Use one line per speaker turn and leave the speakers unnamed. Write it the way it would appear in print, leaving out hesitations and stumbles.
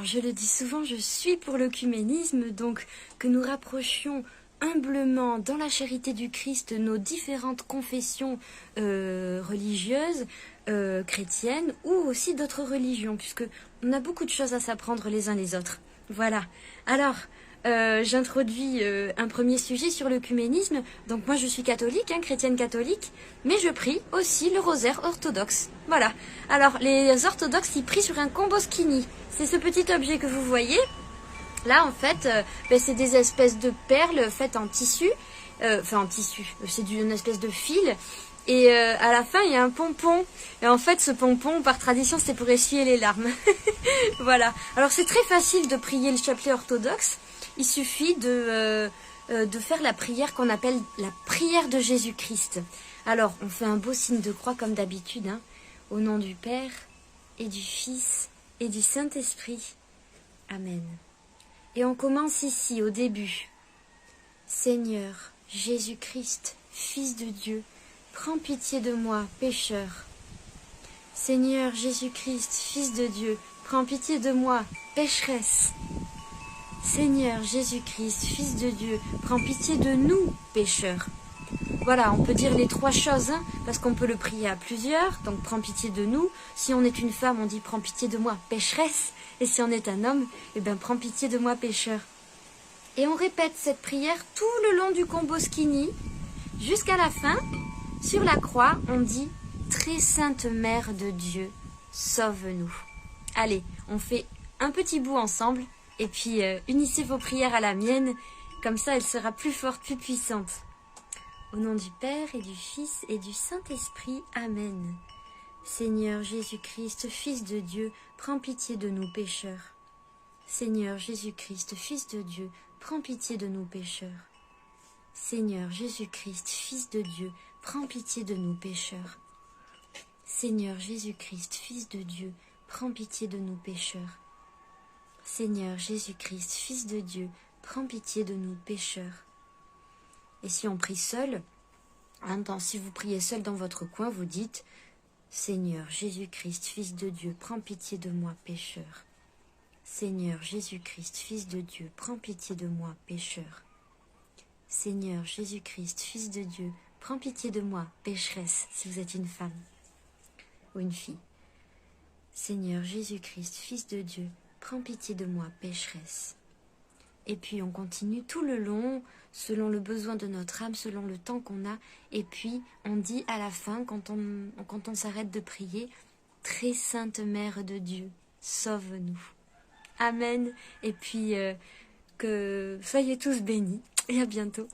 Alors je le dis souvent, je suis pour l'œcuménisme, donc que nous rapprochions humblement dans la charité du Christ nos différentes confessions religieuses, chrétiennes ou aussi d'autres religions, puisque on a beaucoup de choses à s'apprendre les uns les autres. Voilà. Alors, j'introduis un premier sujet sur l'œcuménisme. Donc moi je suis catholique, chrétienne catholique, mais je prie aussi le rosaire orthodoxe. Voilà. Alors les orthodoxes ils prient sur un comboskini. C'est ce petit objet que vous voyez. Là en fait, c'est des espèces de perles faites en tissu. En tissu, c'est une espèce de fil. Et à la fin, il y a un pompon. Et en fait, ce pompon, par tradition, c'est pour essuyer les larmes. Voilà. Alors, c'est très facile de prier le chapelet orthodoxe. Il suffit de faire la prière qu'on appelle la prière de Jésus-Christ. Alors, on fait un beau signe de croix comme d'habitude. Au nom du Père, et du Fils, et du Saint-Esprit. Amen. Et on commence ici, au début. Seigneur, Jésus-Christ, Fils de Dieu, prends pitié de moi, pécheur. Seigneur Jésus-Christ, Fils de Dieu, prends pitié de moi, pécheresse. Seigneur Jésus-Christ, Fils de Dieu, prends pitié de nous, pécheurs. Voilà, on peut dire les trois choses, parce qu'on peut le prier à plusieurs, donc prends pitié de nous. Si on est une femme, on dit prends pitié de moi, pécheresse. Et si on est un homme, prends pitié de moi, pécheur. Et on répète cette prière tout le long du comboskini, jusqu'à la fin. Sur la croix, on dit « Très sainte Mère de Dieu, sauve-nous ». Allez, on fait un petit bout ensemble, et puis unissez vos prières à la mienne, comme ça elle sera plus forte, plus puissante. Au nom du Père et du Fils et du Saint-Esprit, Amen. Seigneur Jésus-Christ, Fils de Dieu, prends pitié de nous pécheurs. Seigneur Jésus-Christ, Fils de Dieu, prends pitié de nous pécheurs. Seigneur Jésus-Christ, Fils de Dieu, prends pitié de nous pécheurs. Seigneur Jésus-Christ, Fils de Dieu, prends pitié de nous pécheurs. Seigneur Jésus-Christ, Fils de Dieu, prends pitié de nous pécheurs. Et si on prie seul, si vous priez seul dans votre coin, vous dites « Seigneur Jésus-Christ, Fils de Dieu, prends pitié de moi, pécheur. Seigneur Jésus-Christ, Fils de Dieu, prends pitié de moi, pécheur. Seigneur Jésus-Christ, Fils de Dieu, prends pitié de moi, pécheresse, si vous êtes une femme ou une fille. Seigneur Jésus-Christ, Fils de Dieu, prends pitié de moi, pécheresse. » Et puis on continue tout le long, selon le besoin de notre âme, selon le temps qu'on a. Et puis on dit à la fin, quand on s'arrête de prier, « Très sainte Mère de Dieu, sauve-nous. » Amen. Et puis que soyez tous bénis et à bientôt.